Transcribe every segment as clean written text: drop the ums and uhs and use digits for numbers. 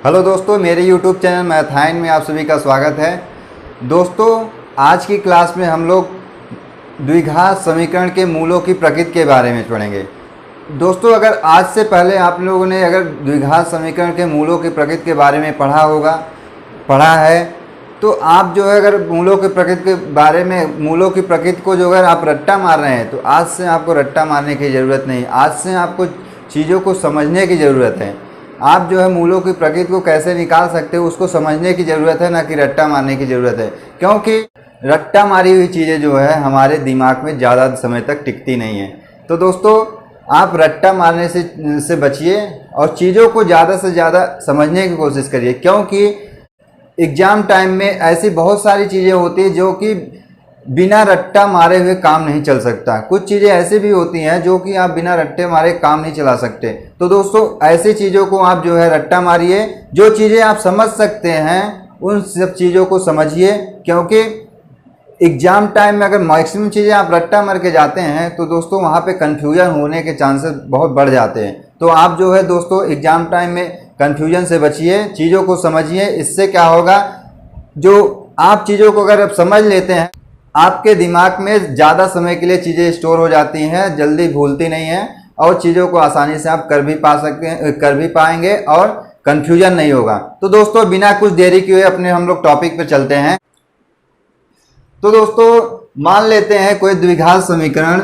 Hello दोस्तों, मेरे YouTube channel मैथाइन में आप सभी का स्वागत है। दोस्तों, आज की क्लास में हम लोग द्विघात समीकरण के मूलों की प्रकृति के बारे में पढ़ेंगे। दोस्तों, अगर आज से पहले आप लोगों ने अगर द्विघात समीकरण के मूलों की प्रकृति के बारे में पढ़ा है तो आप जो है अगर मूलों की प्रकृति के बारे में मूलों की प्रकृति को जो अगर आप रट्टा मार रहे हैं तो आज से आपको रट्टा मारने की ज़रूरत नहीं। आज से आपको चीज़ों को समझने की ज़रूरत है। आप जो है मूलों की प्रकृति को कैसे निकाल सकते हो उसको समझने की ज़रूरत है, ना कि रट्टा मारने की ज़रूरत है। क्योंकि रट्टा मारी हुई चीज़ें जो है हमारे दिमाग में ज़्यादा समय तक टिकती नहीं है। तो दोस्तों, आप रट्टा मारने से बचिए और चीज़ों को ज़्यादा से ज़्यादा समझने की कोशिश करिए। क्योंकि एग्ज़ाम टाइम में ऐसी बहुत सारी चीज़ें होती हैं जो कि बिना रट्टा मारे हुए काम नहीं चल सकता। कुछ चीज़ें ऐसी भी होती हैं जो कि आप बिना रट्टे मारे काम नहीं चला सकते। तो दोस्तों, ऐसी चीज़ों को आप जो है रट्टा मारिए। जो चीज़ें आप समझ सकते हैं उन सब चीज़ों को समझिए। क्योंकि एग्ज़ाम टाइम में अगर मैक्सिमम चीज़ें आप रट्टा मार के जाते हैं तो दोस्तों वहाँ पे कन्फ्यूजन होने के चांसेस बहुत बढ़ जाते हैं। तो आप जो है दोस्तों एग्ज़ाम टाइम में कन्फ्यूजन से बचिए, चीज़ों को समझिए। इससे क्या होगा, जो आप चीज़ों को अगर आप समझ लेते हैं आपके दिमाग में ज़्यादा समय के लिए चीज़ें स्टोर हो जाती हैं, जल्दी भूलती नहीं हैं और चीज़ों को आसानी से आप कर भी पाएंगे और कन्फ्यूजन नहीं होगा। तो दोस्तों, बिना कुछ देरी किए अपने हम लोग टॉपिक पे चलते हैं। तो दोस्तों, मान लेते हैं कोई द्विघात समीकरण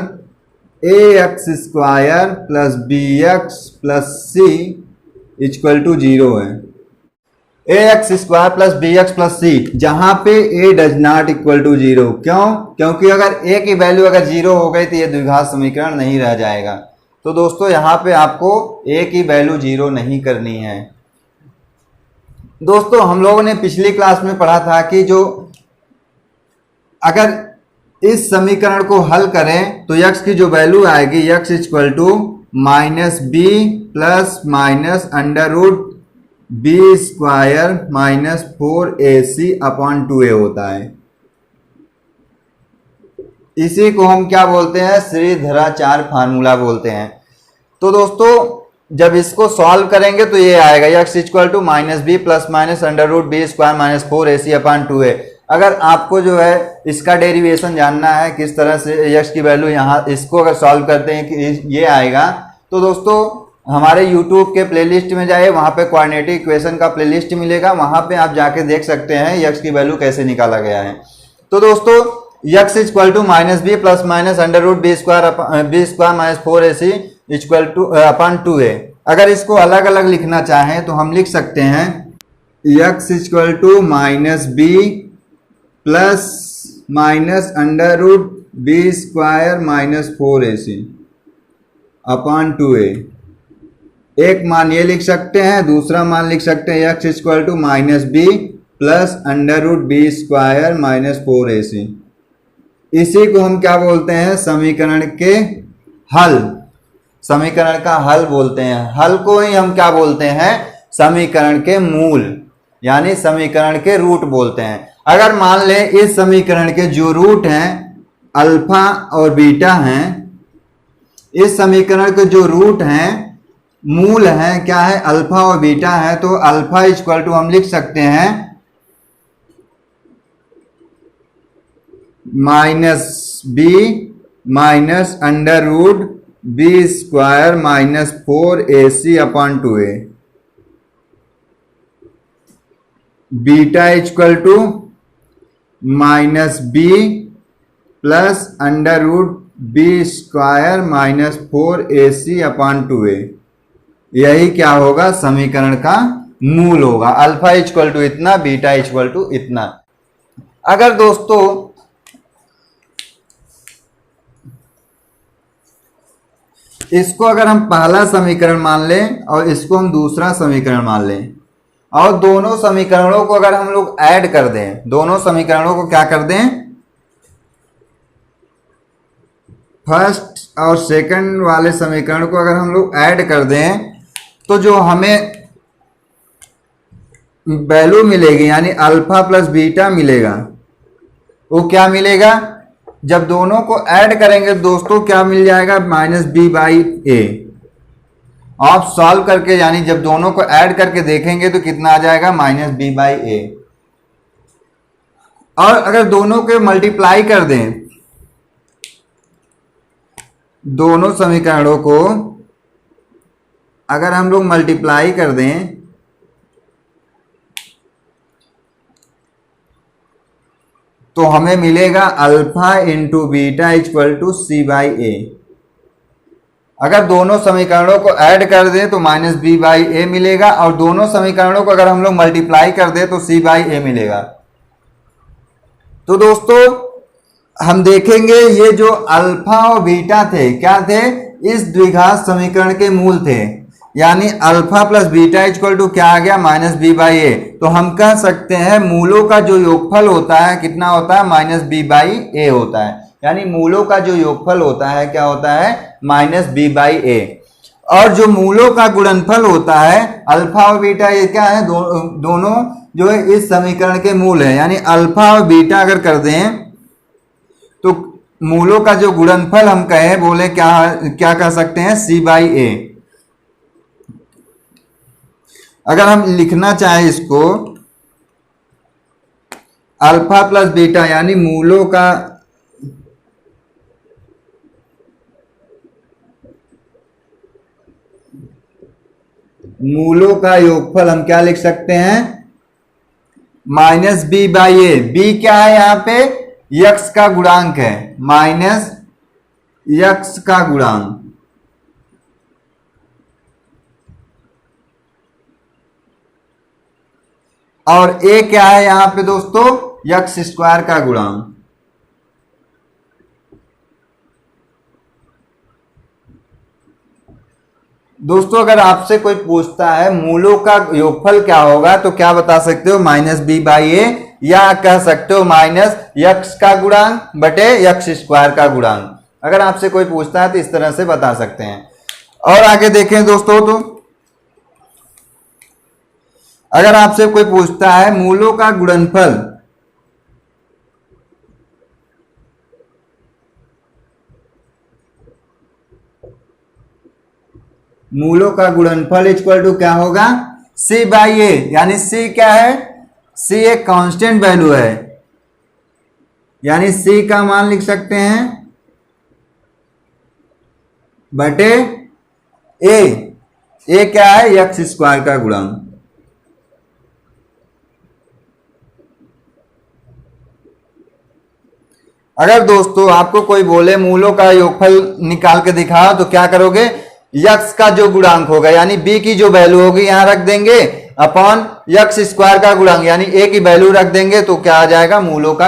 ax² plus bx plus c equal to 0 है। ax² plus bx plus c, जहां पे a does not equal to 0। क्यों? क्योंकि अगर a की वैल्यू अगर 0 हो गई तो ये द्विघात समीकरण नहीं रह जाएगा। तो दोस्तों, यहाँ पे आपको a की वैल्यू 0 नहीं करनी है। दोस्तों, हम लोगों ने पिछली क्लास में पढ़ा था कि जो अगर इस समीकरण को हल करें तो x की जो वैल्यू आएगी x equal to minus B plus minus under root b² minus 4ac upon 2a होता है। इसी को हम क्या बोलते हैं, श्रीधराचार्य फार्मूला बोलते हैं। तो दोस्तों, जब इसको सॉल्व करेंगे तो ये आएगा x equal to minus B plus minus under root b² minus 4ac upon 2a। अगर आपको जो है इसका डेरिवेशन जानना है किस तरह से x की वैल्यू यहाँ इसको अगर सॉल्व करते हैं कि ये आएगा, तो दोस्तों हमारे YouTube के प्लेलिस्ट में जाइए, वहाँ पे क्वाड्रेटिक इक्वेशन का प्लेलिस्ट मिलेगा, वहाँ पे आप जाके देख सकते हैं x की वैल्यू कैसे निकाला गया है। तो दोस्तों, x equal to minus B plus minus under root b² minus 4ac equal to upon 2a। अगर इसको अलग अलग लिखना चाहें तो हम लिख सकते हैं x equal to minus B plus minus under root b² minus 4ac upon 2a। एक मान ये लिख सकते हैं, दूसरा मान लिख सकते हैं x equal to minus B plus under root b² minus 4ac। इसी को हम क्या बोलते हैं, समीकरण के हल, समीकरण का हल बोलते हैं। हल को ही हम क्या बोलते हैं, समीकरण के मूल यानी समीकरण के रूट बोलते हैं। अगर मान लें इस समीकरण के जो रूट हैं अल्फा और बीटा हैं, इस समीकरण के जो रूट हैं मूल हैं क्या है, अल्फा और बीटा है, तो अल्फा इक्वल टू हम लिख सकते हैं minus B minus under root b² minus 4ac upon 2a। Beta equal to minus B plus under root b² minus 4ac upon 2a। यही क्या होगा, समीकरण का मूल होगा। अल्फा इक्वल टू इतना, बीटा इक्वल टू इतना। अगर दोस्तों इसको अगर हम पहला समीकरण मान लें और इसको हम दूसरा समीकरण मान लें और दोनों समीकरणों को अगर हम लोग ऐड कर दें, दोनों समीकरणों को क्या कर दें, फर्स्ट और सेकंड वाले समीकरण को अगर हम लोग ऐड कर दें तो जो हमें वैल्यू मिलेगी यानी अल्फा प्लस बीटा मिलेगा, वो क्या मिलेगा, जब दोनों को ऐड करेंगे दोस्तों क्या मिल जाएगा, माइनस बी बाई ए। आप सॉल्व करके यानी जब दोनों को ऐड करके देखेंगे तो कितना आ जाएगा -b/a। और अगर दोनों के मल्टीप्लाई कर दें, दोनों समीकरणों को अगर हम लोग मल्टीप्लाई कर दें तो हमें मिलेगा alpha into beta equal to c/a। अगर दोनों समीकरणों को ऐड कर दें तो -b/a मिलेगा, और दोनों समीकरणों को अगर हम लोग मल्टीप्लाई कर दें तो c/a मिलेगा। तो दोस्तों हम देखेंगे ये जो अल्फा और बीटा थे क्या थे, इस द्विघात समीकरण के मूल थे, यानी alpha plus beta equal to क्या आ गया -b/a। तो हम कह सकते हैं मूलों का जो योगफल होता है कितना होता है -b/a होता है, यानी मूलों का जो योगफल होता है क्या होता है -b/a। और जो मूलों का गुणनफल होता है अल्फा और बीटा, ये क्या है दोनों जो है इस समीकरण के मूल है, यानी अल्फा और बीटा अगर कर दें तो मूलों का जो गुणनफल हम कहें बोले क्या क्या कह सकते हैं c/a। अगर हम लिखना चाहें इसको अल्फा प्लस बीटा यानी मूलों का योगफल हम क्या लिख सकते हैं -b/a। b क्या है यहाँ पे यक्स का गुणांक है, माइनस यक्स का गुणांक, और a क्या है यहां पे दोस्तों यक्स स्क्वायर का गुणांक। दोस्तों अगर आपसे कोई पूछता है मूलों का योगफल क्या होगा तो क्या बता सकते हो -b/a, या कह सकते हो माइनस यक्स का गुणांक बटे यक्स स्क्वायर का गुणांक। अगर आपसे कोई पूछता है तो इस तरह से बता सकते हैं। और आगे देखें दोस्तों, तो अगर आपसे कोई पूछता है मूलों का गुणनफल इक्वल टू क्या होगा c/a, यानी c क्या है, c एक कांस्टेंट वैल्यू है, यानी c का मान लिख सकते हैं बटे a क्या है यक्स स्क्वायर का गुणांक। अगर दोस्तों आपको कोई बोले मूलों का योगफल निकाल के दिखाओ तो क्या करोगे, यक्स का जो गुणांक होगा यानी b की जो वैल्यू होगी यहां रख देंगे अपॉन यक्स स्क्वायर का गुणांक यानी a की वैल्यू रख देंगे, तो क्या आ जाएगा मूलों का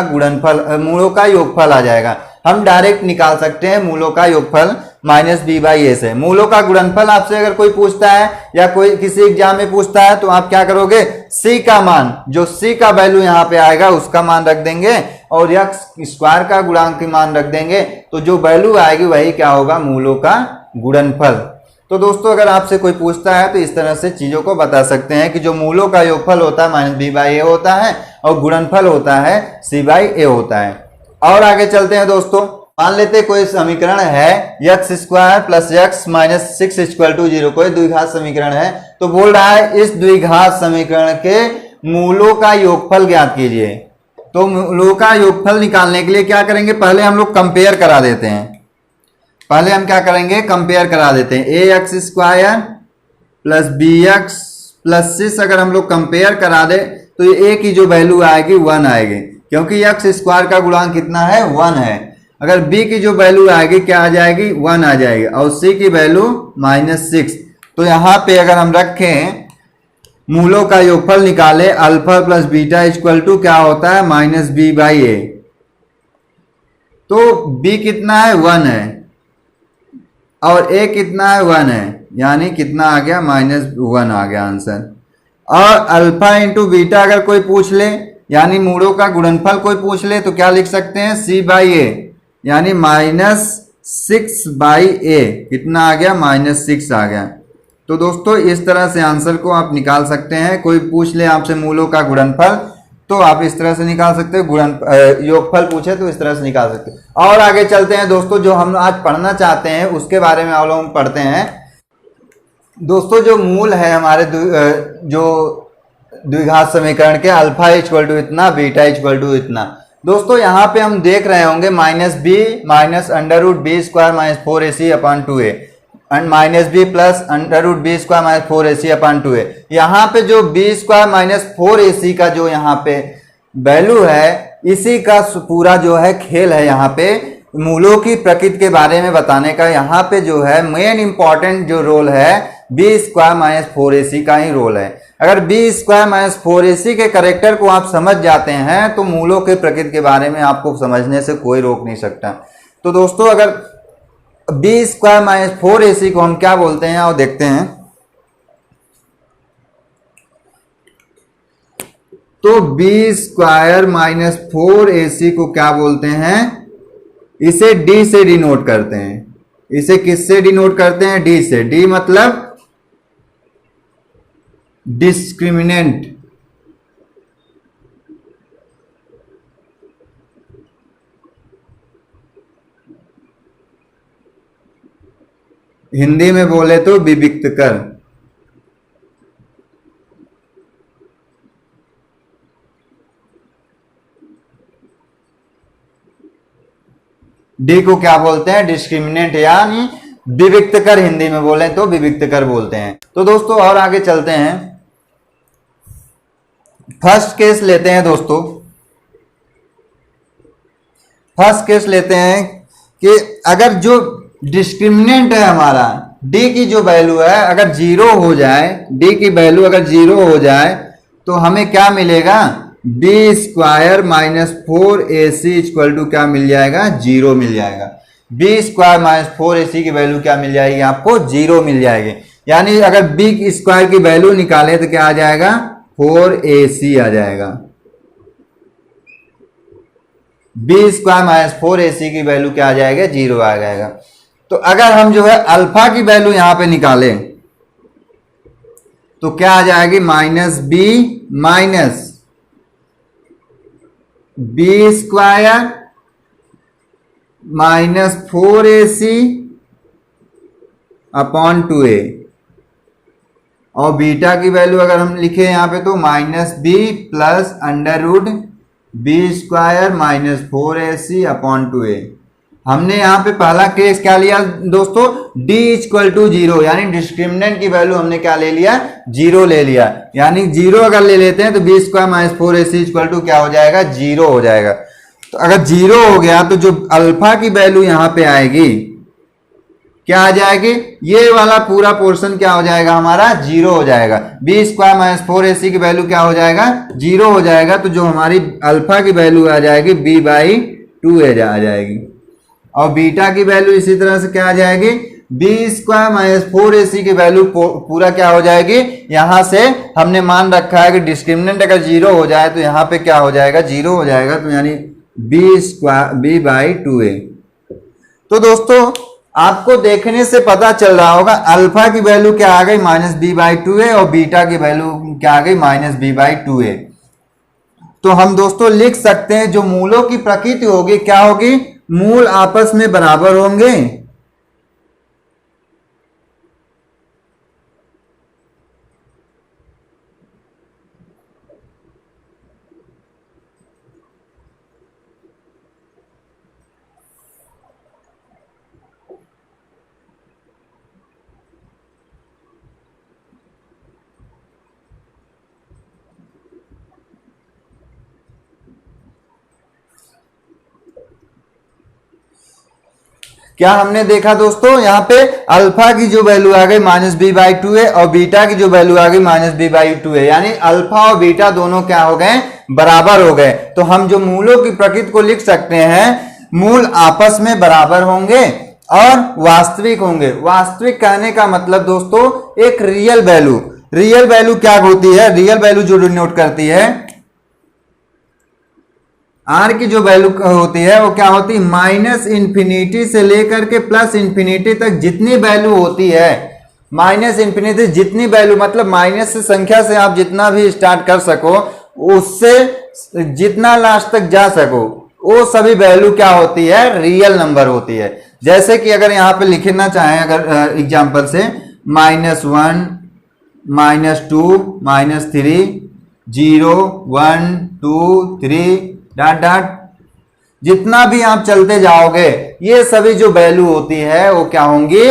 योगफल आ जाएगा। हम डायरेक्ट निकाल सकते हैं मूलों का योगफल -b/a से। मूलों का गुणनफल आपसे अगर कोई पूछता है या कोई किसी एग्जाम में पूछता है तो आप क्या करोगे, c का मान जो c का वैल्यू यहाँ पे आएगा उसका मान रख देंगे और यक्स स्क्वायर का गुणांक की मान रख देंगे, तो जो वैल्यू आएगी वही क्या होगा मूलों का गुणनफल। तो दोस्तों अगर आपसे कोई पूछता है तो इस तरह से चीजों को बता सकते हैं कि जो मूलों का योगफल होता है -b/a होता है और गुणनफल होता है c/a होता है। और आगे चलते हैं दोस्तों, मान लेते कोई समीकरण है x square plus x minus 6 equal to 0, कोई द्विघात समीकरण है, तो बोल रहा है इस द्विघात समीकरण के मूलों का योगफल ज्ञात कीजिए। तो मूलों का योगफल निकालने के लिए क्या करेंगे, पहले हम लोग कंपेयर करा देते हैं। पहले हम क्या करेंगे, कंपेयर करा देते हैं। A x square plus b x plus 6 अगर हम लोग कंपेयर करा दे तो ये ए की जो वैल्यू आएगी 1 आएगी, क्योंकि एक्स स्क्वायर का गुणांक कितना है 1 है। अगर बी की जो वैल्यू आएगी क्या आ जाएगी 1 आ जाएगी, और सी की वैल्यू -6। तो यहाँ पे अगर हम रखें मूलों का योगफल निकाले alpha plus beta equal to क्या होता है -b/a। तो b कितना है 1 है और a कितना है 1 है, यानी कितना आ गया -1 आ गया आंसर। और अल्फा इंटू बीटा अगर कोई पूछ ले यानी मूलों का गुणनफल कोई पूछ ले तो क्या लिख सकते हैं c/a, यानी -6/a कितना आ गया -6 आ गया। तो दोस्तों इस तरह से आंसर को आप निकाल सकते हैं। कोई पूछ ले आपसे मूलों का गुणनफल तो आप इस तरह से निकाल सकते हो, योगफल पूछे तो इस तरह से निकाल सकते हो। और आगे चलते हैं दोस्तों, जो हम आज पढ़ना चाहते हैं उसके बारे में आप लोग पढ़ते हैं। दोस्तों जो मूल है हमारे जो द्विघात समीकरण के अल्फा इक्वल टू इतना, बीटा इक्वल टू इतना। दोस्तों यहाँ पे हम देख रहे होंगे minus B minus under root B square minus 4ac upon 2a and minus B plus under root B square minus 4ac upon 2a। यहाँ पे जो बी स्क्वायर माइनस 4ac का जो यहाँ पे वैल्यू है, इसी का पूरा जो है खेल है यहाँ पे मूलों की प्रकृति के बारे में बताने का। यहाँ पे जो है मेन इंपॉर्टेंट जो रोल है बी स्क्वायर माइनस 4ac का ही रोल है। अगर बी स्क्वायर माइनस 4ac के करेक्टर को आप समझ जाते हैं तो मूलों के प्रकृति के बारे में आपको समझने से कोई रोक नहीं सकता। तो दोस्तों अगर बी स्क्वायर माइनस 4ac को हम क्या बोलते हैं और देखते हैं, तो बी स्क्वायर माइनस 4ac को क्या बोलते हैं, इसे डी से डिनोट करते हैं। इसे किससे डिनोट करते हैं, डी से। डी मतलब डिस्क्रिमिनेंट। हिंदी में बोले तो विविक्त कर। डी को क्या बोलते हैं, डिस्क्रिमिनेंट यानी विविक्त कर। हिंदी में बोले तो विविक्त कर बोलते हैं। तो दोस्तों और आगे चलते हैं, फर्स्ट केस लेते हैं दोस्तों। फर्स्ट केस लेते हैं कि अगर जो डिस्क्रिमिनेंट है हमारा डी की जो वैल्यू है अगर जीरो हो जाए, डी की वैल्यू अगर जीरो हो जाए तो हमें क्या मिलेगा, B square minus 4ac equal to क्या मिल जाएगा, जीरो मिल जाएगा। बी स्क्वायर माइनस 4ac की वैल्यू क्या मिल जाएगी आपको, जीरो मिल जाएगी। यानी अगर बी स्क्वायर की वैल्यू निकाले तो क्या आ जाएगा, 4ac आ जाएगा। बी स्क्वायर माइनस 4ac की वैल्यू क्या आ जाएगा, जीरो आ जाएगा। तो अगर हम जो है अल्फा की वैल्यू यहां पे निकालें तो क्या आ जाएगी, minus B square minus 4ac upon 2a। और बीटा की वैल्यू अगर हम लिखे यहां पे तो minus B plus under root B square minus 4ac upon 2a। हमने यहां पे पहला केस क्या लिया दोस्तों, d इक्वल टू जीरो, यानी डिस्क्रिमिनेंट की वैल्यू हमने क्या ले लिया, जीरो ले लिया। यानी जीरो अगर ले लेते हैं तो B square minus 4ac equal to क्या हो जाएगा, जीरो हो जाएगा। तो अगर जीरो हो गया तो जो अल्फा की वैल्यू यहां पे आएगी क्या आ जाएगी, ये वाला पूरा पोर्शन क्या हो जाएगा हमारा, जीरो हो जाएगा। बी स्क्वायर माइनस 4ac की वैल्यू क्या हो जाएगा, जीरो हो जाएगा। तो जो हमारी अल्फा की वैल्यू आ जाएगी b/2a आ जाएगी। और बीटा की वैल्यू इसी तरह से क्या आ जाएगी, बी स्क्वायर माइनस 4ac की वैल्यू पूरा क्या हो जाएगी, यहां से हमने मान रखा है कि डिस्क्रिमिनेंट अगर जीरो हो जाए तो यहां पे क्या हो जाएगा, जीरो हो जाएगा। तो यानी b/2a। तो दोस्तों आपको देखने से पता चल रहा होगा अल्फा की वैल्यू क्या आ गई, माइनस b/2a, और बीटा की वैल्यू क्या आ गई, माइनस b/2a। तो हम दोस्तों लिख सकते हैं जो मूलों की प्रकृति होगी क्या होगी, मूल आपस में बराबर होंगे। क्या हमने देखा दोस्तों, यहाँ पे अल्फा की जो वैल्यू आ गई माइनस b/2a और बीटा की जो वैल्यू आ गई माइनस b/2a, यानी अल्फा और बीटा दोनों क्या हो गए, बराबर हो गए। तो हम जो मूलों की प्रकृति को लिख सकते हैं, मूल आपस में बराबर होंगे और वास्तविक होंगे। वास्तविक कहने का मतलब दोस्तों एक रियल वैल्यू। रियल वैल्यू क्या होती है, रियल वैल्यू जो डिनोट करती है, आर की जो वैल्यू होती है वो क्या होती है, माइनस इंफिनिटी से लेकर के प्लस इंफिनिटी तक जितनी वैल्यू होती है, माइनस इंफिनिटी जितनी वैल्यू मतलब माइनस से संख्या से आप जितना भी स्टार्ट कर सको, उससे जितना लास्ट तक जा सको, वो सभी वैल्यू क्या होती है, रियल नंबर होती है। जैसे कि अगर यहाँ पे लिखना चाहें अगर एग्जाम्पल से, -1 -2 -3 0 1 2 3 डॉट डॉट, जितना भी आप चलते जाओगे ये सभी जो वैल्यू होती है वो क्या होंगी,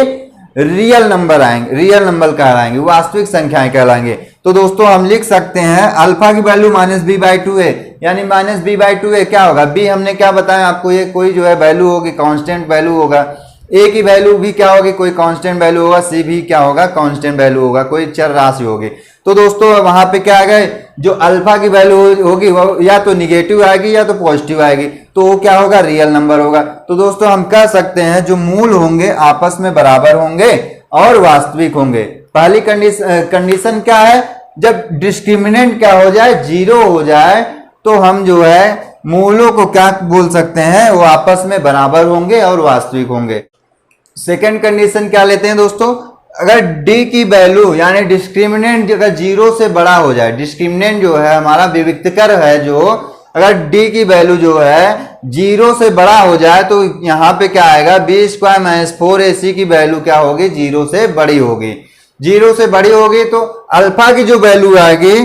रियल नंबर आएंगे, रियल नंबर कहलाएंगे, वास्तविक संख्याएं कहलाएंगे। तो दोस्तों हम लिख सकते हैं अल्फा की वैल्यू -b/2 है, यानी -b/2 है। क्या होगा, b हमने क्या बताया आपको, ये कोई जो है वैल्यू होगी, कांस्टेंट वैल्यू होगा। a की वैल्यू भी क्या होगी, कोई कांस्टेंट वैल्यू होगा। c भी क्या होगा, कांस्टेंट वैल्यू होगा, कोई चर राशि होगी। तो दोस्तों वहां पे क्या आ गए, जो अल्फा की वैल्यू होगी वो या तो निगेटिव आएगी या तो पॉजिटिव आएगी, तो वो क्या होगा, रियल नंबर होगा। तो दोस्तों हम कह सकते हैं जो मूल होंगे आपस में बराबर होंगे और वास्तविक होंगे। पहली कंडीशन क्या है, जब डिस्क्रिमिनेंट क्या हो जाए, 0 हो जाए, तो हम जो है मूलों को क्या बोल सकते हैं, वो आपस में बराबर होंगे और वास्तविक होंगे। सेकेंड कंडीशन क्या लेते हैं दोस्तों, अगर d की वैल्यू यानी डिस्क्रिमिनेंट अगर 0 से बड़ा हो जाए, डिस्क्रिमिनेंट जो है हमारा विविक्तकर है जो, अगर d की वैल्यू जो है 0 से बड़ा हो जाए तो यहाँ पे क्या आएगा, b² - 4ac की वैल्यू क्या होगी, 0 से बड़ी होगी। 0 से बड़ी होगी तो अल्फा की जो वैल्यू आएगी,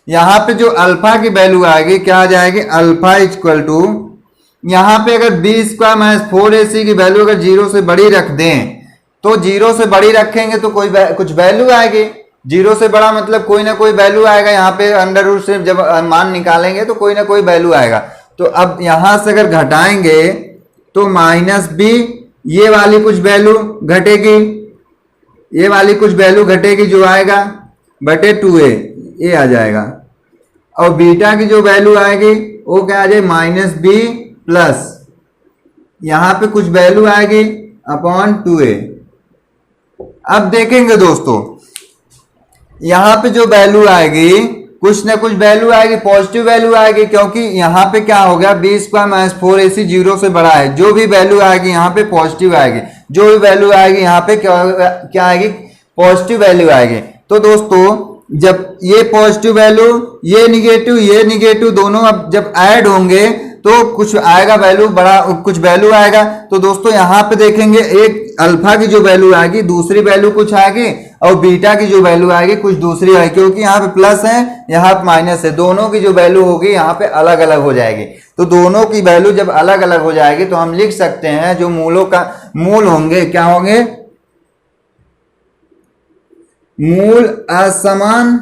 यहाँ पे जो अल्फा की वैल्यू आएगी क्या आ जाएगी, अल्फा इक्वल टू, यहाँ पे अगर b² - 4ac की वैल्यू अगर 0 से बड़ी रख दें तो 0 से बड़ी रखेंगे तो कुछ वैल्यू आएगी। 0 से बड़ा मतलब कोई ना कोई वैल्यू आएगा, यहाँ पे अंडर रूट से जब मान निकालेंगे तो कोई ना कोई वैल्यू आएगा। तो अब यहां से अगर घटाएंगे तो -b, ये वाली कुछ वैल्यू घटेगी, ये वाली कुछ वैल्यू घटेगी जो आएगा बटे 2a, ये आ जाएगा। और बीटा की जो वैल्यू आएगी वो क्या आ जाए, -b प्लस यहां पे कुछ वैल्यू आएगी अपॉन 2a। अब देखेंगे दोस्तों यहां पे जो वैल्यू आएगी, कुछ ना कुछ वैल्यू आएगी, पॉजिटिव वैल्यू आएगी, क्योंकि यहाँ पे क्या हो गया, b² - 4ac 0 से बड़ा है। जो भी वैल्यू आएगी यहाँ पे पॉजिटिव आएगी, जो भी वैल्यू आएगी यहाँ पे क्या आएगी, पॉजिटिव वैल्यू आएगी। तो दोस्तों जब ये पॉजिटिव वैल्यू, ये निगेटिव दोनों अब जब ऐड होंगे तो कुछ आएगा वैल्यू, बड़ा कुछ वैल्यू आएगा। तो दोस्तों यहाँ पे देखेंगे एक अल्फा की जो वैल्यू आएगी दूसरी वैल्यू कुछ आएगी, और बीटा की जो वैल्यू आएगी कुछ दूसरी आएगी, क्योंकि यहाँ पे प्लस है यहाँ पे माइनस है, दोनों की जो वैल्यू होगी यहाँ पे अलग अलग हो जाएगी। तो दोनों की वैल्यू जब अलग अलग हो जाएगी तो हम लिख सकते हैं जो मूलों का मूल होंगे क्या होंगे, मूल असमान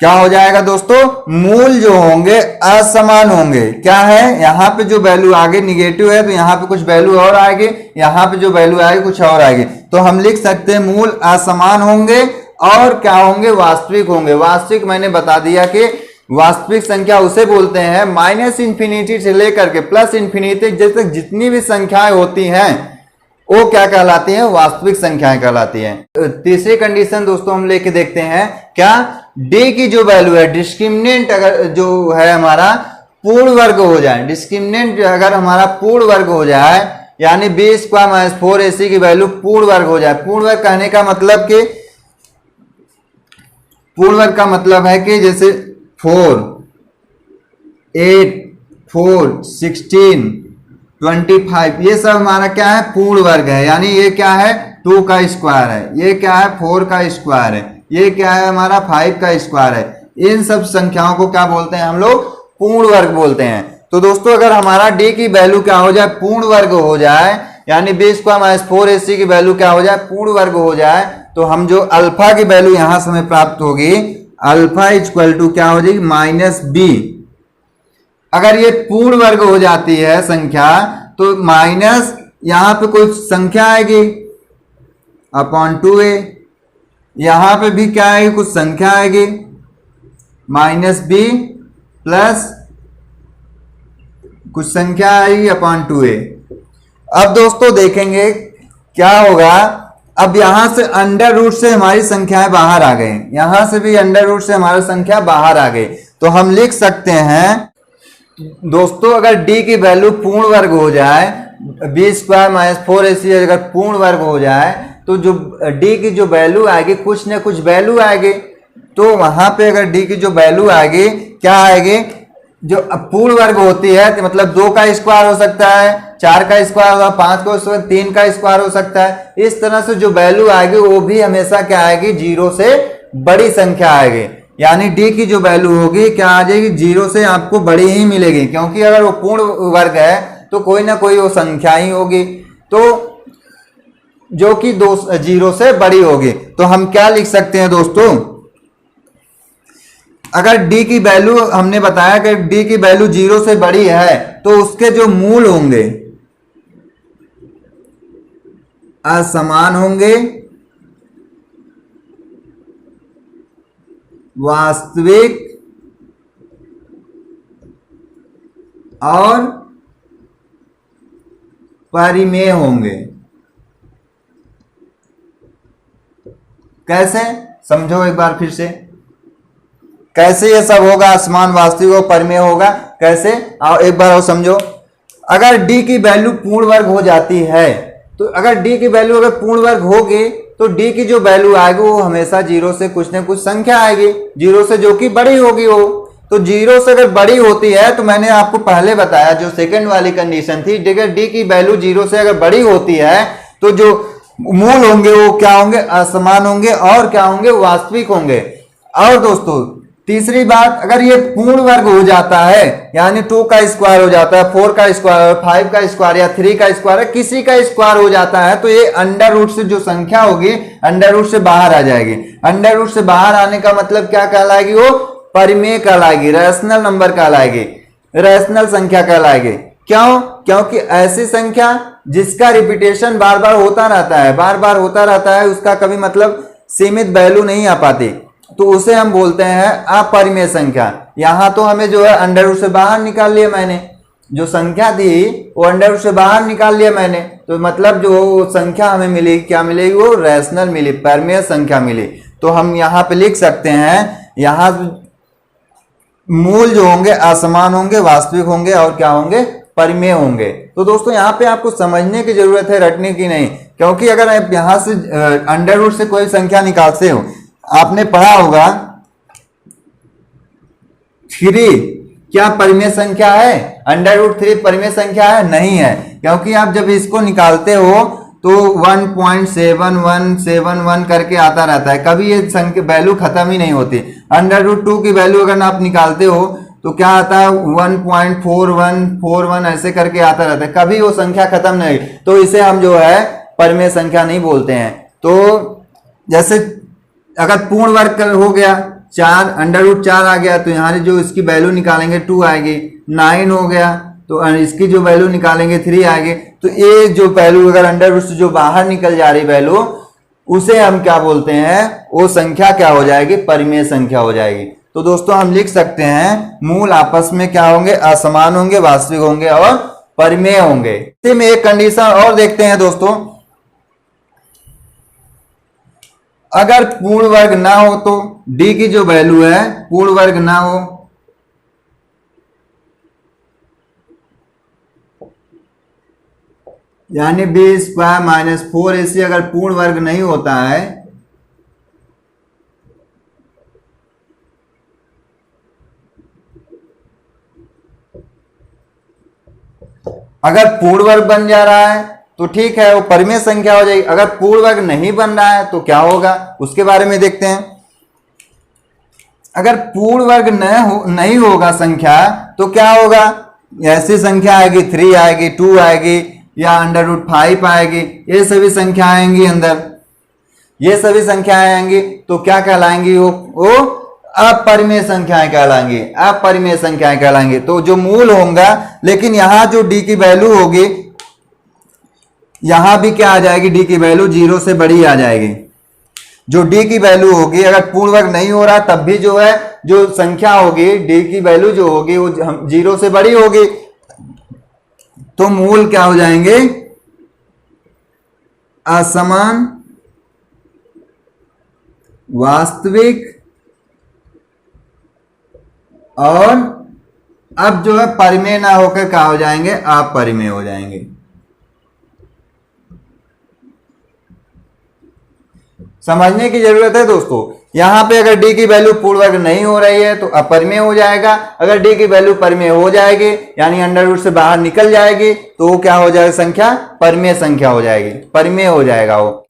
क्या हो जाएगा दोस्तों, मूल जो होंगे असमान होंगे। क्या है, यहाँ पे जो वैल्यू आगे निगेटिव है तो यहाँ पे कुछ वैल्यू और आएगी, यहाँ पे जो वैल्यू आएगी कुछ और आएगी। तो हम लिख सकते हैं मूल असमान होंगे और क्या होंगे, वास्तविक होंगे। वास्तविक मैंने बता दिया कि वास्तविक संख्या उसे बोलते हैं -इन्फिनिटी से लेकर के +इन्फिनिटी जैसे जितनी भी संख्याएं होती हैं वो क्या कहलाती हैं, वास्तविक संख्याएं कहलाती हैं। तीसरी कंडीशन दोस्तों हम लेके देखते हैं, क्या d की जो वैल्यू है, डिस्क्रिमिनेंट अगर जो है हमारा पूर्ण वर्ग हो जाए, डिस्क्रिमिनेंट अगर हमारा पूर्ण वर्ग हो जाए, यानी b² - 4ac की वैल्यू पूर्ण वर्ग हो जाए। पूर्ण वर्ग कहने का मतलब कि, पूर्ण वर्ग का मतलब है कि जैसे 4, 8, 4, 16, 25, ये सब हमारा क्या है, पूर्ण वर्ग है। यानी ये क्या है, 2 का स्क्वायर है, ये क्या है 4 का स्क्वायर है, ये क्या है हमारा 5 का स्क्वायर है। इन सब संख्याओं को क्या बोलते हैं हम लोग, पूर्ण वर्ग बोलते हैं। तो दोस्तों अगर हमारा d की वैल्यू क्या हो जाए, पूर्ण वर्ग हो जाए, यानी b² - 4ac की वैल्यू क्या हो जाए, पूर्ण वर्ग हो जाए, तो हम जो अल्फा की वैल्यू यहां से हमें प्राप्त होगी, अल्फा इक्वल टू क्या हो जाएगी, -b। अगर ये पूर्ण वर्ग हो जाती है संख्या तो माइनस यहां पे कोई संख्या आएगी अपॉन 2a, यहां पे भी क्या आएगी, कुछ संख्या आएगी -b प्लस कुछ संख्या आएगी अपॉन 2a। अब दोस्तों देखेंगे क्या होगा, अब यहां से अंडर रूट से हमारी संख्याएं बाहर आ गई, यहां से भी अंडर रूट से हमारी संख्या बाहर आ गई। तो हम लिख सकते हैं दोस्तों अगर d की वैल्यू पूर्ण वर्ग हो जाए, b² - 4ac अगर पूर्ण वर्ग हो जाए तो जो डी की जो वैल्यू आएगी कुछ ना कुछ वैल्यू आएगी। तो वहां पे अगर डी की जो वैल्यू आएगी क्या आएगी, जो पूर्ण वर्ग होती है तो मतलब 2 का स्क्वायर हो सकता है, 4 का स्क्वायर होगा, 5 का स्क्वायर, 3 का स्क्वायर हो सकता है। इस तरह से जो वैल्यू आएगी वो भी हमेशा क्या आएगी, 0 से बड़ी संख्या आएगी। यानी डी की जो वैल्यू होगी क्या आ जाएगी, 0 से आपको बड़ी ही मिलेगी, क्योंकि अगर वो पूर्ण वर्ग है तो कोई ना कोई वो संख्या ही होगी, तो जो कि 0 से बड़ी होगी। तो हम क्या लिख सकते हैं दोस्तों, अगर d की वैल्यू हमने बताया कि d की वैल्यू 0 से बड़ी है तो उसके जो मूल होंगे असमान होंगे, वास्तविक और परिमेय होंगे। कैसे, समझो एक बार फिर से, कैसे ये सब होगा, असमान, वास्तविक और परिमेय होगा कैसे, आओ एक बार और समझो। अगर d की वैल्यू पूर्ण वर्ग हो जाती है तो अगर d की वैल्यू अगर पूर्ण वर्ग होगी तो d की जो वैल्यू आएगी वो हमेशा 0 से कुछ न कुछ संख्या आएगी, 0 से जो कि बड़ी होगी वो। तो 0 से अगर बड़ी होती है तो मैंने आपको पहले बताया जो सेकंड वाली कंडीशन थी, अगर d की वैल्यू 0 से अगर बड़ी होती है तो जो मूल होंगे वो क्या होंगे, असमान होंगे और क्या होंगे, वास्तविक होंगे। और दोस्तों तीसरी बात, अगर ये पूर्ण वर्ग हो जाता है यानी 2 का स्क्वायर हो जाता है, 4 का स्क्वायर, 5 का स्क्वायर या 3 का स्क्वायर है, किसी का स्क्वायर हो जाता है तो ये अंडर रूट से जो संख्या होगी अंडर रूट से बाहर आ जाएगी। अंडर रूट से बाहर आने का मतलब क्या कहलाएगी, वो परिमेय कहलाएगी, रैशनल नंबर कहलाएगी, रैशनल संख्या कहलाएगी। क्यों, क्योंकि ऐसी संख्या जिसका रिपीटेशन बार बार होता रहता है, बार बार होता रहता है, उसका कभी मतलब सीमित वैल्यू नहीं आ पाती, तो उसे हम बोलते हैं अपरिमेय संख्या। यहां तो हमें जो है अंडर रूट से बाहर निकाल लिया मैंने, जो संख्या थी वो अंडर रूट से बाहर निकाल लिया मैंने, तो मतलब जो संख्या हमें मिली क्या मिलेगी, वो रैशनल मिली, परिमेय संख्या मिली। तो हम यहाँ पे लिख सकते हैं, यहाँ मूल जो होंगे असमान होंगे, वास्तविक होंगे और क्या होंगे, परिमेय होंगे। तो दोस्तों यहाँ पे आपको समझने की जरूरत है, रटने की नहीं, क्योंकि अगर आप यहाँ से अंडर रूट से कोई संख्या निकालते हो, आपने पढ़ा होगा 3 क्या परिमेय संख्या है, अंडर रूट 3 परिमेय संख्या है, नहीं है, क्योंकि आप जब इसको निकालते हो तो 1.7171 करके आता रहता है, कभी ये संख्या वैल्यू खत्म ही नहीं होती। अंडर रूट 2 की वैल्यू अगर आप निकालते हो तो क्या आता है, 1.4141 ऐसे करके आता रहता है, कभी वो संख्या खत्म नहीं। तो इसे हम जो है परिमेय संख्या नहीं बोलते हैं। तो जैसे अगर पूर्ण वर्ग हो गया 4, अंडर रूट 4 आ गया तो यहाँ जो इसकी वैल्यू निकालेंगे 2 आएगी, 9 हो गया तो इसकी जो वैल्यू निकालेंगे 3 आएगी। तो ये जो वैल्यू अगर अंडर रूट से जो बाहर निकल जा रही वैल्यू, उसे हम क्या बोलते हैं, वो संख्या क्या हो जाएगी, परिमेय संख्या हो जाएगी। तो दोस्तों हम लिख सकते हैं मूल आपस में क्या होंगे, असमान होंगे, वास्तविक होंगे और परिमेय होंगे। इसी में एक कंडीशन और देखते हैं दोस्तों, अगर पूर्ण वर्ग ना हो तो d की जो वैल्यू है पूर्ण वर्ग ना हो, यानी b स्क्वायर माइनस 4ac अगर पूर्ण वर्ग नहीं होता है अगर पूर्ण वर्ग बन जा रहा है तो ठीक है, वो परिमेय संख्या हो जाएगी। अगर पूर्ण वर्ग नहीं बन रहा है तो क्या होगा, उसके बारे में देखते हैं। अगर पूर्ण वर्ग नहीं होगा संख्या तो क्या होगा, ऐसी संख्या आएगी 3 आएगी, 2 आएगी या अंडर रूट 5 आएगी, ये सभी संख्या आएंगी अंदर, ये सभी संख्याएं आएंगी तो क्या कहलाएंगी, वो अपरिमेय संख्याएं कहलाएंगी, अपरिमेय संख्याएं कहलाएंगी। तो जो मूल होगा, लेकिन यहां जो d की वैल्यू होगी यहां भी क्या आ जाएगी, d की वैल्यू 0 से बड़ी आ जाएगी। जो d की वैल्यू होगी अगर पूर्ण वर्ग नहीं हो रहा तब भी जो है जो संख्या होगी d की वैल्यू जो होगी वो 0 से बड़ी होगी, तो मूल क्या हो जाएंगे, असमान, वास्तविक और अब जो है परिमेय ना होकर क्या हो जाएंगे, अपरिमेय हो जाएंगे। समझने की जरूरत है दोस्तों। यहाँ पे अगर डी की वैल्यू पूर्ण वर्ग नहीं हो रही है तो अपरिमेय हो जाएगा। अगर डी की वैल्यू परिमेय हो जाएगी यानी अंडर रूट से बाहर निकल जाएगी तो वो क्या हो जाएगा, संख्या परिमेय संख्या हो जाएगी, परिमेय हो जाएगा वो।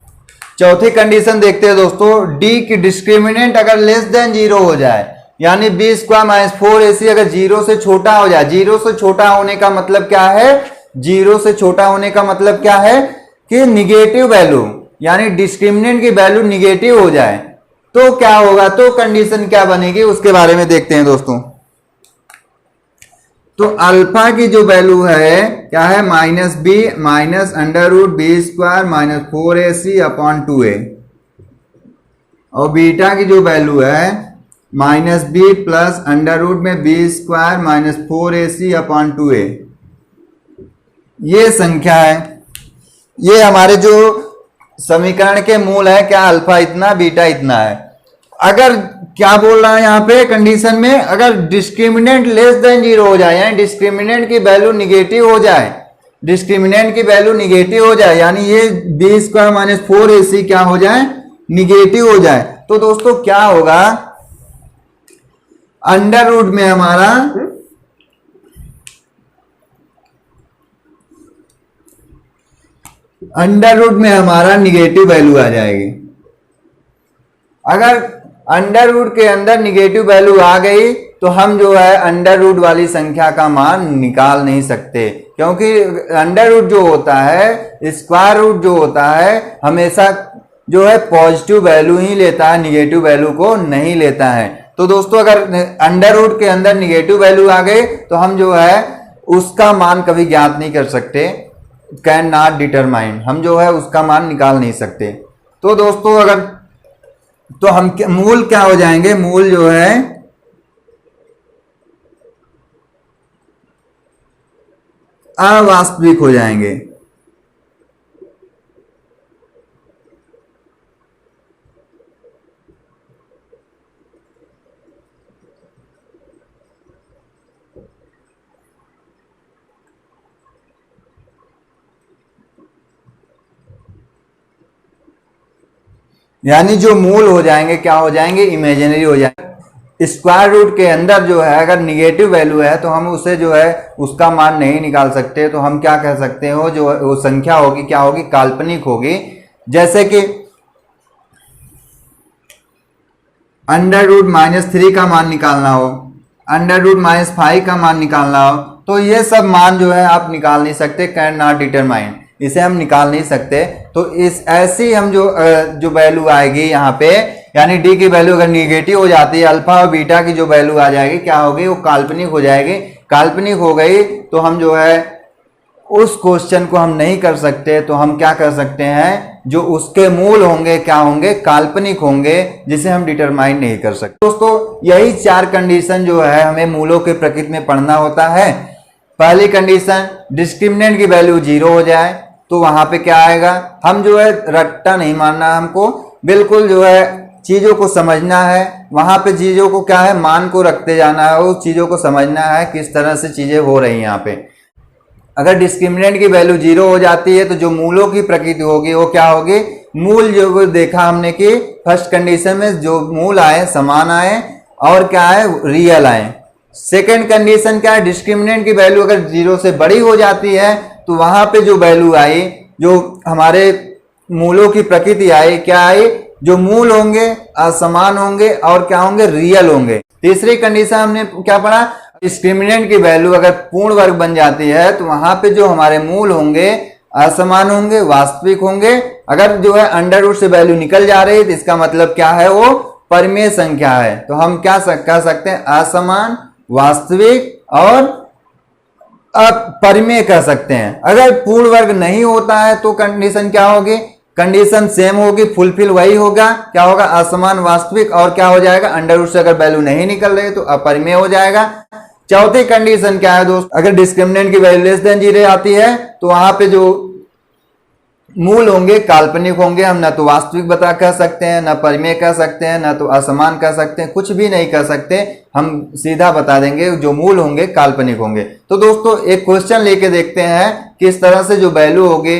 चौथी कंडीशन देखते हैं दोस्तों, डी की डिस्क्रिमिनेंट अगर लेस देन 0 हो जाए यानी बी स्क्वायर माइनस 4ac अगर 0 से छोटा हो जाए। 0 से छोटा होने का मतलब क्या है, 0 से छोटा होने का मतलब क्या है कि निगेटिव वैल्यू यानी डिस्क्रिमिनेंट की वैल्यू निगेटिव हो जाए तो क्या होगा, तो कंडीशन क्या बनेगी उसके बारे में देखते हैं दोस्तों। तो अल्फा की जो वैल्यू है क्या है, minus B minus under root B square minus 4ac upon 2a, और बीटा की जो वैल्यू है minus B plus under root में b square minus 4ac upon 2a। ये संख्या है, ये हमारे जो समीकरण के मूल है, क्या अल्फा इतना बीटा इतना है। अगर क्या बोल रहा है यहाँ पे कंडीशन में, अगर डिस्क्रिमिनेंट लेस देन 0 हो जाए यानी डिस्क्रिमिनेंट की वैल्यू निगेटिव हो जाए, डिस्क्रिमिनेंट की वैल्यू निगेटिव हो जाए यानी ये बी स्क्वायर माइनस 4ac क्या हो जाए, निगेटिव हो जाए, तो दोस्तों क्या होगा, अंडर रूट में हमारा निगेटिव वैल्यू आ जाएगी। अगर अंडर रूट के अंदर निगेटिव वैल्यू आ गई तो हम जो है अंडर रूट वाली संख्या का मान निकाल नहीं सकते, क्योंकि अंडर रूट जो होता है, स्क्वायर रूट जो होता है हमेशा जो है पॉजिटिव वैल्यू ही लेता है, निगेटिव वैल्यू को नहीं लेता है। तो दोस्तों अगर अंडर रूट के अंदर निगेटिव वैल्यू आ गई तो हम जो है उसका मान कभी ज्ञात नहीं कर सकते, कैन नॉट डिटरमाइन, हम जो है उसका मान निकाल नहीं सकते। तो दोस्तों अगर तो हम मूल क्या हो जाएंगे, मूल जो है अवास्तविक हो जाएंगे। यानी जो मूल हो जाएंगे क्या हो जाएंगे, इमेजिनरी हो जाएंगे। स्क्वायर रूट के अंदर जो है अगर निगेटिव वैल्यू है तो हम उसे जो है उसका मान नहीं निकाल सकते, तो हम क्या कह सकते हो, जो वो संख्या होगी क्या होगी, काल्पनिक होगी। जैसे कि अंडर रूट माइनस 3 का मान निकालना हो, अंडर रूट माइनस 5 का मान निकालना हो, तो ये सब मान जो है आप निकाल नहीं सकते, कैन नॉट डिटरमाइन, इसे हम निकाल नहीं सकते। तो इस ऐसी हम जो वैल्यू आएगी यहाँ पे, यानी डी की वैल्यू अगर निगेटिव हो जाती है, अल्फा और बीटा की जो वैल्यू आ जाएगी क्या होगी, वो काल्पनिक हो जाएगी। काल्पनिक हो गई तो हम जो है उस क्वेश्चन को हम नहीं कर सकते, तो हम क्या कर सकते हैं, जो उसके मूल होंगे क्या होंगे, काल्पनिक होंगे, जिसे हम डिटरमाइन नहीं कर सकते। दोस्तों यही 4 कंडीशन जो है हमें मूलों के प्रकृति में पढ़ना होता है। पहली कंडीशन, डिस्क्रिमिनेंट की वैल्यू 0 हो जाए तो वहां पे क्या आएगा, हम जो है रट्टा नहीं मानना, हमको बिल्कुल जो है चीजों को समझना है, वहां पे चीजों को क्या है, मान को रखते जाना है, उस चीजों को समझना है किस तरह से चीजें हो रही हैं यहाँ पे। अगर डिस्क्रिमिनेंट की वैल्यू 0 हो जाती है तो जो मूलों की प्रकृति होगी वो क्या होगी, मूल जो देखा हमने कि फर्स्ट कंडीशन में जो मूल आए समान आए और क्या आए, रियल आए। सेकेंड कंडीशन क्या है, डिस्क्रिमिनेंट की वैल्यू अगर 0 से बड़ी हो जाती है तो वहां पे जो वैल्यू आई, जो हमारे मूलों की प्रकृति आई, क्या आई, जो मूल होंगे असमान होंगे और क्या होंगे, रियल होंगे। तीसरी कंडीशन हमने क्या पढ़ा, डिस्क्रिमिनेंट की वैल्यू अगर पूर्ण वर्ग बन जाती है तो वहां पे जो हमारे मूल होंगे असमान होंगे, वास्तविक होंगे। अगर जो है अंडर रूट से वैल्यू निकल जा रही है तो इसका मतलब क्या है, वो परिमेय संख्या है। तो हम क्या कह सकते हैं, असमान, वास्तविक और परिमेय कह सकते हैं। अगर पूर्ण वर्ग नहीं होता है तो कंडीशन क्या होगी, कंडीशन सेम होगी, फुलफिल वही होगा, क्या होगा, असमान, वास्तविक और क्या हो जाएगा, अंडर रूट से अगर वैल्यू नहीं निकल रही तो अपरिमेय हो जाएगा। चौथी कंडीशन क्या है दोस्त, अगर डिस्क्रिमिनेंट की वैल्यू लेस देन 0 आती है तो वहां पे जो मूल होंगे काल्पनिक होंगे, हम ना तो वास्तविक बता कह सकते हैं, ना परिमेय कह सकते हैं, ना तो असमान कह सकते हैं, कुछ भी नहीं कह सकते, हम सीधा बता देंगे जो मूल होंगे काल्पनिक होंगे। तो दोस्तों एक क्वेश्चन लेके देखते हैं किस तरह से जो वैल्यू होगी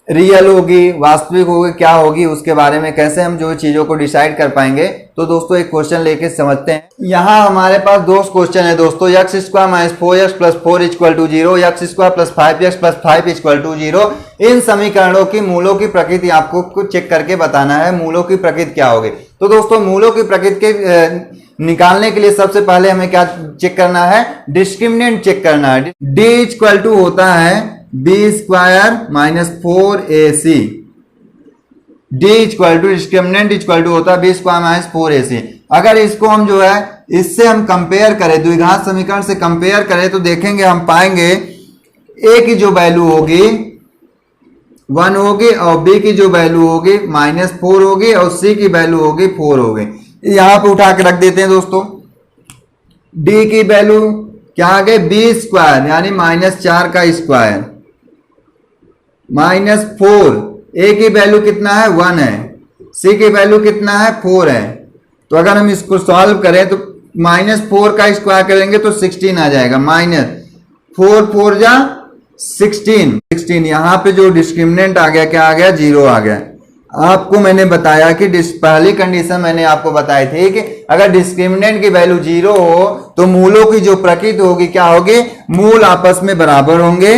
रियल होगी, वास्तविक होगी, क्या होगी, उसके बारे में कैसे हम जो चीजों को डिसाइड कर पाएंगे। तो दोस्तों एक क्वेश्चन लेके समझते हैं। यहाँ हमारे पास दो क्वेश्चन है दोस्तों, x square minus 4x plus 4 equal to 0, x square plus 5x plus 5 equal to 0। इन समीकरणों की मूलों की प्रकृति आपको कुछ चेक करके बताना है, मूलों की प्रकृति क्या होगी। तो दोस्तों मूलों की प्रकृति के निकालने के लिए सबसे पहले हमें क्या चेक करना है, डिस्क्रिमिनेंट चेक करना है। डी इक्वल टू होता है B square minus 4ac। D equal to discriminant equal to होता है बी स्क्वायर माइनस 4ac। अगर इसको हम जो है इससे हम कंपेयर करें, द्विघात समीकरण से कंपेयर करें तो देखेंगे, हम पाएंगे a की जो वैल्यू होगी 1 होगी और b की जो वैल्यू होगी -4 होगी और c की वैल्यू होगी 4 होगी। यहां पे उठा के रख देते हैं दोस्तों। d की वैल्यू क्या आ गए, बी स्क्वायर यानी -4 का स्क्वायर -4, a की वैल्यू कितना है 1 है, c की वैल्यू कितना है 4 है। तो अगर हम इसको सॉल्व करें तो -4 का स्क्वायर करेंगे तो 16 आ जाएगा, -4 4 जा 16। यहाँ पे जो डिस्क्रिमिनेंट आ गया क्या आ गया, 0 आ गया। आपको मैंने बताया कि पहली कंडीशन मैंने आपको बताई थी कि अगर डिस्क्रिमिनेंट की वैल्यू 0 हो तो मूलों की जो प्रकृति होगी क्या होगी, मूल आपस में बराबर होंगे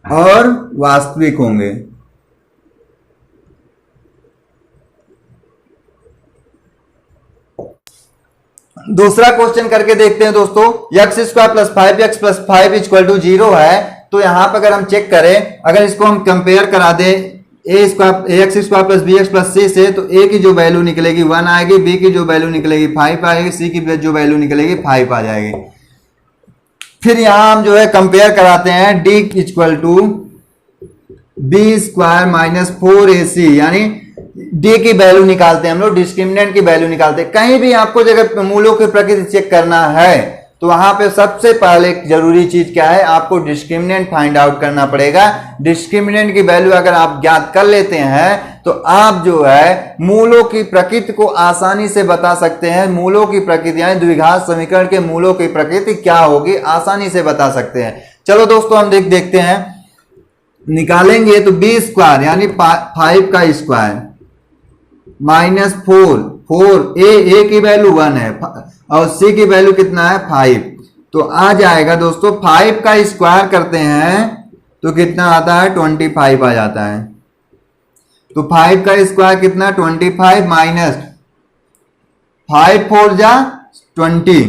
और वास्तविक होंगे। दूसरा क्वेश्चन करके देखते हैं दोस्तों। X square plus 5x plus 5 equal to 0 है। तो यहां पर अगर हम चेक करें, अगर इसको हम कंपेयर करा दें a square x square plus b x plus c से, तो ए की जो वैल्यू निकलेगी 1 आएगी, बी की जो वैल्यू निकलेगी 5 आएगी, सी की जो वैल्यू निकलेगी 5 आ जाएगी। फिर यहां हम जो है कंपेयर कराते हैं D equal to B square minus 4ac, यानी डी की वैल्यू निकालते हैं हम लोग, डिस्क्रिमिनेंट की वैल्यू निकालते हैं। कहीं भी आपको जगह मूलों की प्रकृति चेक करना है तो वहां पे सबसे पहले जरूरी चीज क्या है, आपको डिस्क्रिमिनेंट फाइंड आउट करना पड़ेगा। डिस्क्रिमिनेंट की वैल्यू अगर आप ज्ञात कर लेते हैं तो आप जो है मूलों की प्रकृति को आसानी से बता सकते हैं। मूलों की प्रकृति यानी द्विघात समीकरण के मूलों की प्रकृति क्या होगी आसानी से बता सकते हैं। चलो दोस्तों हम देखते हैं, निकालेंगे तो बी स्क्वायर यानी 5 का स्क्वायर -4 ए की वैल्यू 1 है और सी की वैल्यू कितना है 5, तो आ जाएगा दोस्तों 5 का स्क्वायर करते हैं तो कितना आता है 25 आ जाता है। तो 5 का स्क्वायर कितना 25 माइनस 5 4 जा 20,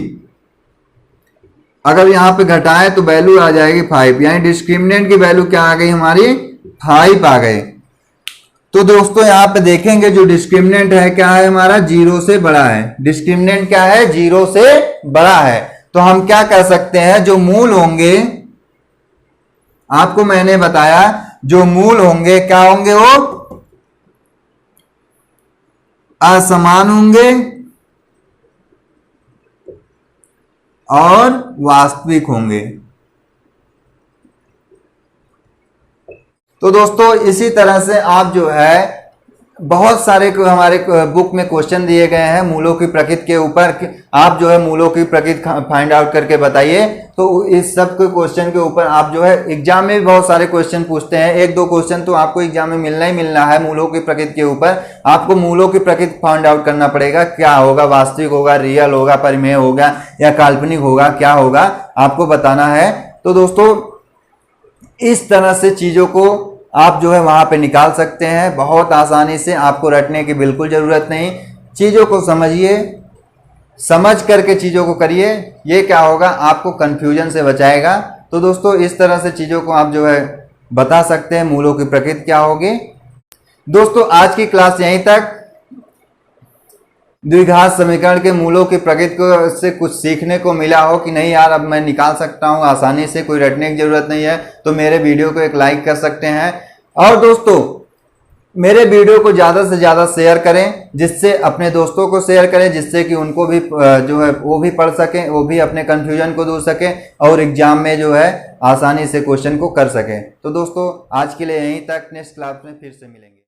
अगर यहां पे घटाए तो वैल्यू आ जाएगी 5, यानी डिस्क्रिमिनेंट की वैल्यू क्या आ गई हमारी 5 आ गई। तो दोस्तों यहां पे देखेंगे जो डिस्क्रिमिनेंट है क्या है हमारा 0 से बड़ा है। डिस्क्रिमिनेंट क्या है 0 से बड़ा है। तो हम क्या कर सकते हैं, जो मूल होंगे, आपको मैंने बताया जो मूल होंगे क्या होंगे, वो असमान होंगे और वास्तविक होंगे। तो दोस्तों इसी तरह से आप जो है बहुत सारे हमारे बुक में क्वेश्चन दिए गए हैं मूलों की प्रकृति के ऊपर, आप जो है मूलों की प्रकृति फाइंड आउट करके बताइए। तो इस सब के क्वेश्चन के ऊपर आप जो है एग्जाम में भी बहुत सारे क्वेश्चन पूछते हैं, 1-2 क्वेश्चन तो आपको एग्जाम में मिलना ही मिलना है मूलों की प्रकृति के ऊपर। आपको मूलों की प्रकृति फाइंड आउट करना पड़ेगा, क्या होगा, वास्तविक होगा, रियल होगा, परिमेय होगा या काल्पनिक होगा, क्या होगा आपको बताना है। तो दोस्तों इस तरह से चीजों को आप जो है वहां पे निकाल सकते हैं बहुत आसानी से, आपको रटने की बिल्कुल जरूरत नहीं। चीजों को समझिए, समझ करके चीजों को करिए, ये क्या होगा आपको कंफ्यूजन से बचाएगा। तो दोस्तों इस तरह से चीजों को आप जो है बता सकते हैं मूलों की प्रकृति क्या होगी। दोस्तों आज की क्लास यहीं तक। द्विघात समीकरण के मूलों की प्रकृति को से कुछ सीखने को मिला हो कि नहीं यार अब मैं निकाल सकता हूं आसानी से, कोई रटने की जरूरत नहीं है, तो मेरे वीडियो को एक लाइक कर सकते हैं। और दोस्तों मेरे वीडियो को ज़्यादा से ज़्यादा शेयर करें, जिससे अपने दोस्तों को शेयर करें, जिससे कि उनको भी जो है वो भी पढ़ सकें, वो भी अपने कन्फ्यूजन को दूर सकें और एग्जाम में जो है आसानी से क्वेश्चन को कर सकें। तो दोस्तों आज के लिए यहीं तक, नेक्स्ट क्लास में फिर से मिलेंगे।